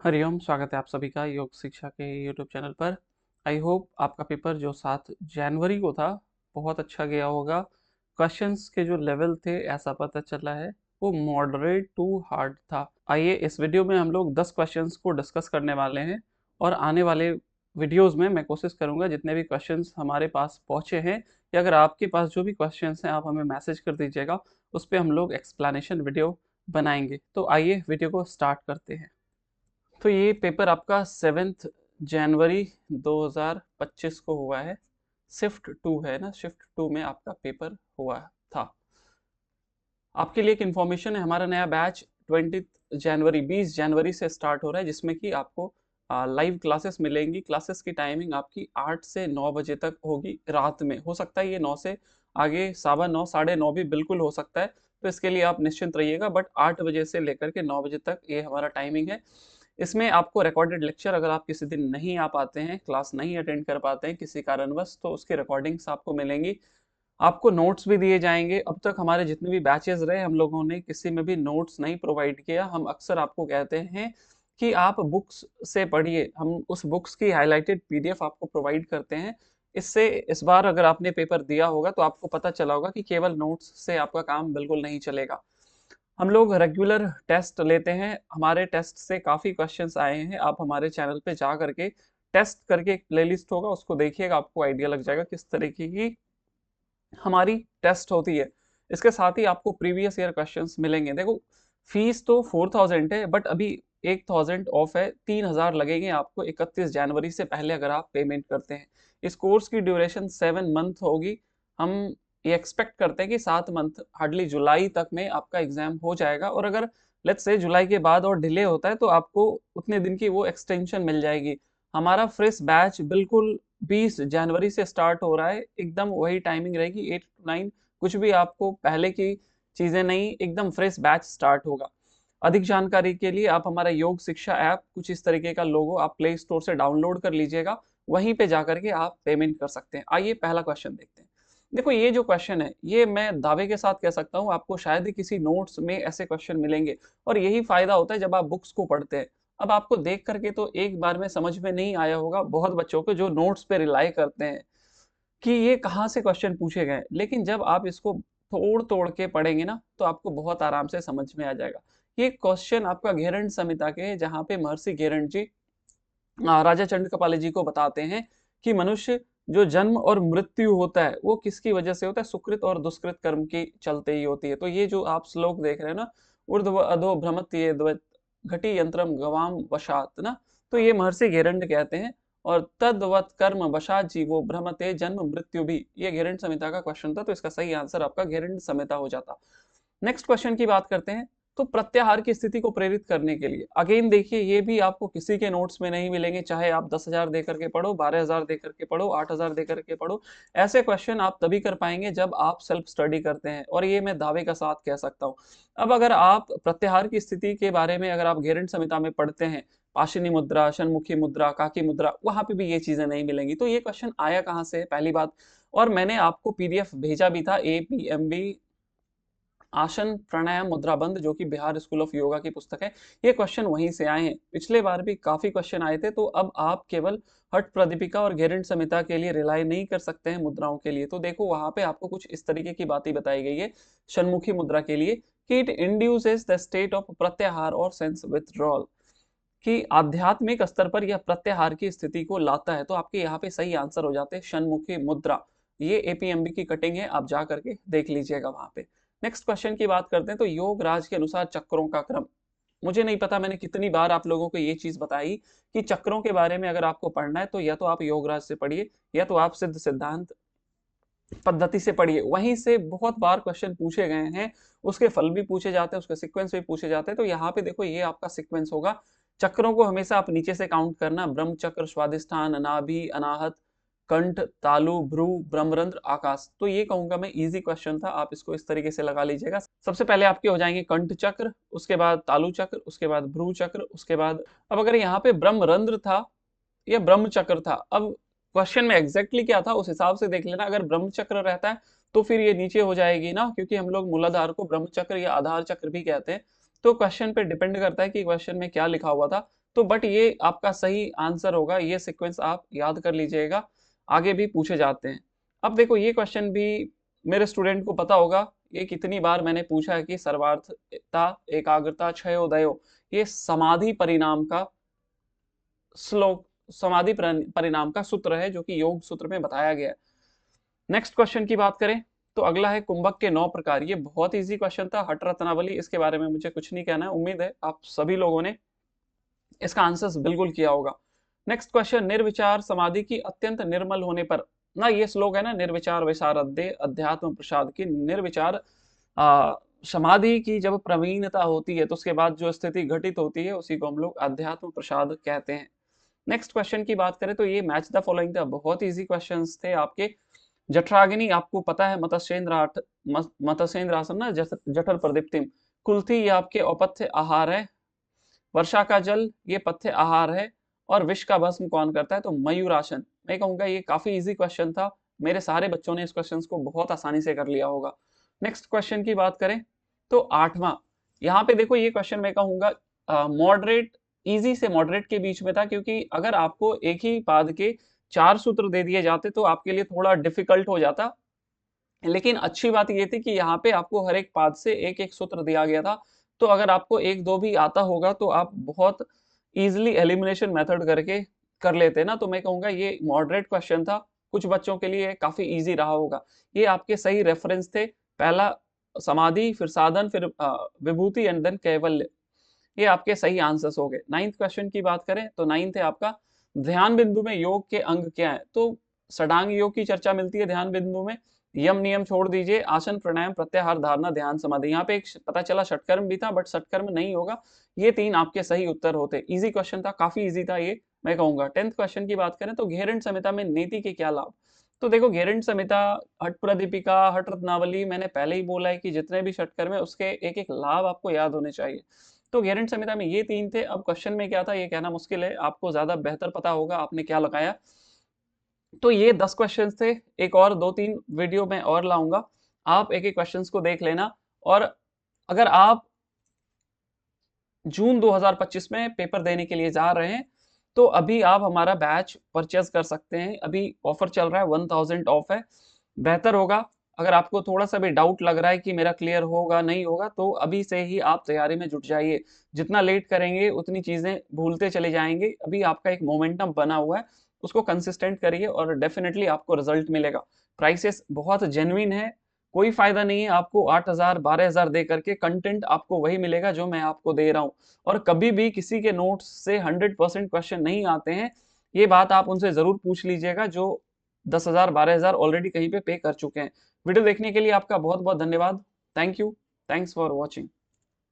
हरिओम, स्वागत है आप सभी का योग शिक्षा के यूट्यूब चैनल पर। आई होप आपका पेपर जो 7 जनवरी को था बहुत अच्छा गया होगा। क्वेश्चंस के जो लेवल थे ऐसा पता चला है वो मॉडरेट टू हार्ड था। आइए इस वीडियो में हम लोग 10 क्वेश्चंस को डिस्कस करने वाले हैं और आने वाले वीडियोस में मैं कोशिश करूंगा जितने भी क्वेश्चंस हमारे पास पहुंचे हैं या अगर आपके पास जो भी क्वेश्चंस हैं आप हमें मैसेज कर दीजिएगा, उस पर हम लोग एक्सप्लेनेशन वीडियो बनाएंगे। तो आइए वीडियो को स्टार्ट करते हैं। तो ये पेपर आपका 7 जनवरी 2025 को हुआ है। शिफ्ट 2 है ना, शिफ्ट 2 में आपका पेपर हुआ था। आपके लिए एक इन्फॉर्मेशन है, हमारा नया बैच 20 जनवरी से स्टार्ट हो रहा है जिसमें कि आपको लाइव क्लासेस मिलेंगी। क्लासेस की टाइमिंग आपकी 8 से 9 बजे तक होगी रात में। हो सकता है ये 9 से आगे 9:15 9:30 भी बिल्कुल हो सकता है, तो इसके लिए आप निश्चिंत रहिएगा। बट 8 बजे से लेकर के 9 बजे तक ये हमारा टाइमिंग है। इसमें आपको रिकॉर्डेड लेक्चर, अगर आप किसी दिन नहीं आ पाते हैं, क्लास नहीं अटेंड कर पाते हैं किसी कारणवश, तो उसकी रिकॉर्डिंग्स आपको मिलेंगी। आपको नोट्स भी दिए जाएंगे। अब तक हमारे जितने भी बैचेस रहे हम लोगों ने किसी में भी नोट्स नहीं प्रोवाइड किया। हम अक्सर आपको कहते हैं कि आप बुक्स से पढ़िए, हम उस बुक्स की हाईलाइटेड पीडीएफ आपको प्रोवाइड करते हैं। इससे इस बार अगर आपने पेपर दिया होगा तो आपको पता चला होगा कि केवल नोट्स से आपका काम बिल्कुल नहीं चलेगा। हम लोग रेगुलर टेस्ट लेते हैं, हमारे टेस्ट से काफ़ी क्वेश्चंस आए हैं। आप हमारे चैनल पे जा करके टेस्ट करके एक प्लेलिस्ट होगा उसको देखिएगा, आपको आइडिया लग जाएगा किस तरीके की हमारी टेस्ट होती है। इसके साथ ही आपको प्रीवियस ईयर क्वेश्चंस मिलेंगे। देखो, फीस तो 4000 है बट अभी 1000 ऑफ है, 3000 लगेंगे आपको 31 जनवरी से पहले अगर आप पेमेंट करते हैं। इस कोर्स की ड्यूरेशन 7 मंथ होगी। हम ये एक्सपेक्ट करते हैं कि 7 मंथ हार्डली जुलाई तक में आपका एग्जाम हो जाएगा, और अगर लेट्स से जुलाई के बाद और डिले होता है तो आपको उतने दिन की वो एक्सटेंशन मिल जाएगी। हमारा फ्रेश बैच बिल्कुल 20 जनवरी से स्टार्ट हो रहा है, एकदम वही टाइमिंग रहेगी 8 to 9। कुछ भी आपको पहले की चीजें नहीं, एकदम फ्रेश बैच स्टार्ट होगा। अधिक जानकारी के लिए आप हमारा योग शिक्षा ऐप, कुछ इस तरीके का लोगो आप प्ले स्टोर से डाउनलोड कर लीजिएगा, वहीं पे जाकर के आप पेमेंट कर सकते हैं। आइए पहला क्वेश्चन देखते हैं। देखो, ये जो क्वेश्चन है ये मैं दावे के साथ कह सकता हूँ आपको शायद ही किसी नोट्स में ऐसे क्वेश्चन मिलेंगे, और यही फायदा होता है जब आप बुक्स को पढ़ते हैं। अब आपको देख करके तो एक बार में समझ में नहीं आया होगा बहुत बच्चों को जो नोट्स पे रिलाई करते हैं कि ये कहाँ से क्वेश्चन पूछे गए, लेकिन जब आप इसको तोड़ तोड़ के पढ़ेंगे ना तो आपको बहुत आराम से समझ में आ जाएगा। ये क्वेश्चन आपका घेरंड संहिता के है, जहाँ पे महर्षि घेरंड जी राजा चंद्र कपाली जी को बताते हैं कि मनुष्य जो जन्म और मृत्यु होता है वो किसकी वजह से होता है, सुकृत और दुष्कृत कर्म की चलते ही होती है। तो ये जो आप श्लोक देख रहे हैं ना, ऊर्ध्व अधो भ्रमत ये घटी यंत्रम गवाम वशात ना, तो ये महर्षि घेरंड कहते हैं। और तद्वत कर्म वशात जीवो भ्रमते जन्म मृत्यु भी, ये घेरंड संहिता का क्वेश्चन था, तो इसका सही आंसर आपका घेरंड संहिता हो जाता। नेक्स्ट क्वेश्चन की बात करते हैं। तो प्रत्याहार की स्थिति को प्रेरित करने के लिए अगेन देखिए, ये भी आपको किसी के नोट्स में नहीं मिलेंगे, चाहे आप 10,000 दे करके पढ़ो, 12,000 दे करके पढ़ो, 8,000 दे करके पढ़ो। ऐसे क्वेश्चन आप तभी कर पाएंगे जब आप सेल्फ स्टडी करते हैं, और ये मैं दावे का साथ कह सकता हूँ। अब अगर आप प्रत्याहार की स्थिति के बारे में अगर आप घेरंड संहिता में पढ़ते हैं, पाशिनी मुद्रा, षणमुखी मुद्रा, काकी मुद्रा, वहां पे भी ये चीजें नहीं मिलेंगी। तो ये क्वेश्चन आया कहाँ से है, पहली बात। और मैंने आपको पीडीएफ भेजा भी था, APMB आसन प्राणायाम मुद्राबंध, जो कि बिहार स्कूल ऑफ योगा की पुस्तक है। ये क्वेश्चन वहीं से आए हैं, पिछले बार भी काफी क्वेश्चन आए थे। तो अब आप केवल हठ प्रदीपिका और घेरंड संहिता के लिए रिलाई नहीं कर सकते हैं मुद्राओं के लिए। तो देखो, वहां पे आपको कुछ इस तरीके की बातें बताई गई है षणमुखी मुद्रा के लिए कि it induces the state of प्रत्याहार और सेंस विथड्रॉल, कि आध्यात्मिक स्तर पर यह प्रत्याहार की स्थिति को लाता है। तो आपके यहाँ पे सही आंसर हो जाते हैं षणमुखी मुद्रा। ये APMB की कटिंग है, आप जा करके देख लीजिएगा वहां पे। नेक्स्ट क्वेश्चन की बात करते हैं। तो योग राज के अनुसार चक्रों का क्रम, मुझे नहीं पता मैंने कितनी बार आप लोगों को ये चीज बताई कि चक्रों के बारे में अगर आपको पढ़ना है तो या तो आप योगराज से पढ़िए या तो आप सिद्ध सिद्धांत पद्धति से पढ़िए, वहीं से बहुत बार क्वेश्चन पूछे गए हैं। उसके फल भी पूछे जाते हैं, उसके सीक्वेंस भी पूछे जाते हैं। तो यहाँ पे देखो, ये आपका सीक्वेंस होगा। चक्रों को हमेशा आप नीचे से काउंट करना, ब्रह्म चक्र, स्वादिष्ठान, नाभि, अनाहत, कंठ, तालु, भ्रू, ब्रह्मरंध्र, आकाश। तो ये कहूंगा मैं इजी क्वेश्चन था, आप इसको इस तरीके से लगा लीजिएगा। सबसे पहले आपके हो जाएंगे कंठ चक्र, उसके बाद तालु चक्र, उसके बाद भ्रू चक्र, उसके बाद अब अगर यहाँ पे ब्रह्मरंध्र था या ब्रह्म चक्र था, अब क्वेश्चन में एग्जैक्टली क्या था उस हिसाब से देख लेना। अगर ब्रह्म चक्र रहता है तो फिर ये नीचे हो जाएगी ना, क्योंकि हम लोग मूलाधार को ब्रह्म चक्र या आधार चक्र भी कहते हैं। तो क्वेश्चन पे डिपेंड करता है कि क्वेश्चन में क्या लिखा हुआ था। तो बट ये आपका सही आंसर होगा, ये सीक्वेंस आप याद कर लीजिएगा, आगे भी पूछे जाते हैं। अब देखो ये क्वेश्चन भी मेरे स्टूडेंट को पता होगा, ये कितनी बार मैंने पूछा है कि सर्वार्थता, एकाग्रता, क्षयोदयो, ये समाधि परिणाम का श्लोक, समाधि परिणाम का सूत्र है जो कि योग सूत्र में बताया गया है। नेक्स्ट क्वेश्चन की बात करें तो अगला है कुंभक के 9 प्रकार। ये बहुत इजी क्वेश्चन था, हठ रत्नावली, इसके बारे में मुझे कुछ नहीं कहना है, उम्मीद है आप सभी लोगों ने इसका आंसर बिल्कुल किया होगा। नेक्स्ट क्वेश्चन, निर्विचार समाधि की अत्यंत निर्मल होने पर, ना ये श्लोक है ना, निर्विचार विशारद्य अध्यात्म प्रसाद की, निर्विचार समाधि की जब प्रवीणता होती है तो उसके बाद जो स्थिति घटित होती है उसी को हम लोग अध्यात्म प्रसाद कहते हैं। नेक्स्ट क्वेश्चन की बात करें तो ये मैच द फॉलोइंग था, बहुत इजी क्वेश्चंस थे आपके। जठराग्नि आपको पता है, मत्स्येंद्र आसन ना, जठर प्रदीप्तिम। कुल्थी ये आपके अपथ्य आहार है। वर्षा का जल ये पथ्य आहार है। और विष का भस्म कौन करता है, तो मयूरासन। मैं कहूंगा ये काफी इजी क्वेश्चन था, मेरे सारे बच्चों ने इस क्वेश्चन को बहुत आसानी से कर लिया होगा। नेक्स्ट क्वेश्चन की बात करें तो 8वां, यहाँ पे देखो ये क्वेश्चन मैं कहूंगा मॉडरेट, इजी से मॉडरेट के बीच में था, क्योंकि अगर आपको एक ही पाद के 4 सूत्र दे दिए जाते तो आपके लिए थोड़ा डिफिकल्ट हो जाता। लेकिन अच्छी बात ये थी कि यहाँ पे आपको हर एक पाद से एक एक सूत्र दिया गया था, तो अगर आपको एक दो भी आता होगा तो आप बहुत इजिली एलिमिनेशन मेथड करके कर लेते ना। तो मैं कहूंगा ये मॉडरेट क्वेश्चन था, कुछ बच्चों के लिए काफी इजी रहा होगा। ये आपके सही रेफरेंस थे, पहला समाधि, फिर साधन, फिर विभूति एंड देन कैवल्य, ये आपके सही आंसर्स हो गए। 9th क्वेश्चन की बात करें तो 9th है आपका, ध्यान बिंदु में योग के अंग क्या है, तो षडांग योग की चर्चा मिलती है ध्यान बिंदु में। यम नियम छोड़ दीजिए, आसन प्राणायाम प्रत्याहार धारणा ध्यान समाधि। यहाँ पे एक पता चला षटकर्म भी था, बट षटकर्म नहीं होगा। ये 3 आपके सही उत्तर होते। इजी क्वेश्चन था, काफी इजी था ये, मैं कहूंगा। 10th क्वेश्चन की बात करें तो घेरंड संहिता में नेति के क्या लाभ, तो देखो घेरंड संहिता, हठ प्रदीपिका, हठ रत्नावली, मैंने पहले ही बोला है कि जितने भी षटकर्म है उसके एक एक लाभ आपको याद होने चाहिए। तो घेरंड संहिता में ये 3 थे। अब क्वेश्चन में क्या था ये कहना मुश्किल है, आपको ज्यादा बेहतर पता होगा आपने क्या लगाया। तो ये 10 क्वेश्चंस थे, एक और 2-3 वीडियो में और लाऊंगा, आप एक एक क्वेश्चंस को देख लेना। और अगर आप जून 2025 में पेपर देने के लिए जा रहे हैं तो अभी आप हमारा बैच परचेज कर सकते हैं, अभी ऑफर चल रहा है, 1000 ऑफ है। बेहतर होगा, अगर आपको थोड़ा सा भी डाउट लग रहा है कि मेरा क्लियर होगा नहीं होगा, तो अभी से ही आप तैयारी में जुट जाइए। जितना लेट करेंगे उतनी चीजें भूलते चले जाएंगे। अभी आपका एक मोमेंटम बना हुआ है, उसको कंसिस्टेंट करिए और डेफिनेटली आपको रिजल्ट मिलेगा। प्राइसेस बहुत जेन्युइन है, कोई फायदा नहीं है आपको 8000 12000 दे करके, कंटेंट आपको वही मिलेगा जो मैं आपको दे रहा हूँ। और कभी भी किसी के नोट्स से 100% क्वेश्चन नहीं आते हैं, ये बात आप उनसे जरूर पूछ लीजिएगा जो 10,000 12,000 ऑलरेडी कहीं पे कर चुके हैं। वीडियो देखने के लिए आपका बहुत बहुत धन्यवाद। Thank you, thanks for watching.